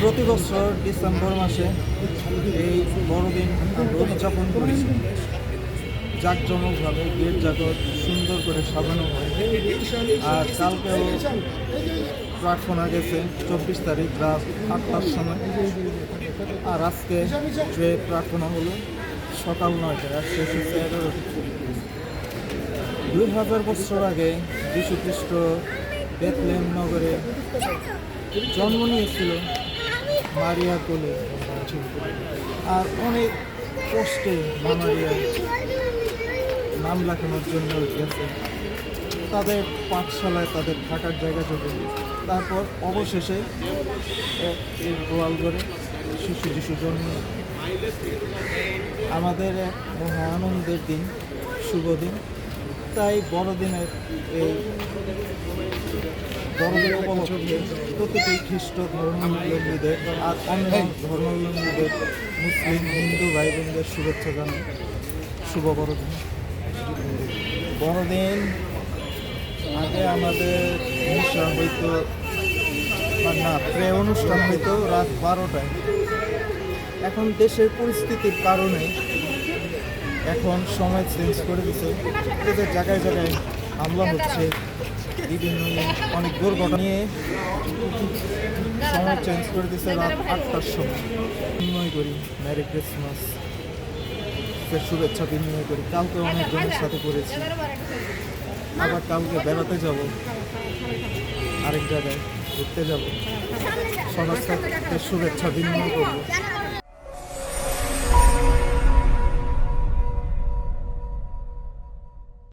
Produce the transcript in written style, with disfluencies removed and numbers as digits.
প্রতি বছর ডিসেম্বর মাসে এই বড়দিন আমরা উদযাপন করি। জাঁকজমকভাবে গেট জাগর সুন্দর করে সাজানো হয়। আর কালকেও প্রার্থনা গেছে 24 তারিখ রাত 8টার সময়। আর আজকে যে প্রার্থনা হলো সকাল 9টায়, আর শেষ হচ্ছে 11টায়। 2000 বছর আগে যীশু খ্রিস্ট বেথলেহেম নগরে জন্ম নিয়েছিল মারিয়া কোলে। আর অনেক কষ্টে মারিয়া নাম লেখানোর জন্য গেছে তাদের পাঠশালায়, তাদের থাকার জায়গা জন্য। তারপর অবশেষে এই গোয়াল ঘরে শিশু যিশু জন্ম। আমাদের এক মহা আনন্দের দিন, শুভ দিন। তাই বড়দিনের এই বড়দিন উপলক্ষে প্রতিটি খ্রিস্ট ধর্মাবলম্বীদের আর অন্য ধর্মাবলম্বীদের মুসলিম হিন্দু ভাই বোনদের শুভেচ্ছা জানাই। শুভ বড়দিন। বড়দিন আগে আমাদের অনুষ্ঠান হইতো না, প্রে অনুষ্ঠান হইতো রাত 12টায়। এখন দেশের পরিস্থিতির কারণে এখন সময় চেঞ্জ করে দিচ্ছে। এদের জায়গায় জায়গায় হামলা হচ্ছে, বিভিন্ন অনেক দুর্ঘটনা নিয়ে সময় চেঞ্জ করে দিচ্ছে রাত 8টার সময়। বিনিময় করি মেরি ক্রিসমাস শুভেচ্ছা বিনিময় করি। কালকে অনেকজনের সাথে করেছি, আবার কালকে বেড়াতে যাব, আরেক জায়গায় ঘুরতে যাব, সবার সাথে শুভেচ্ছা বিনিময় করবো।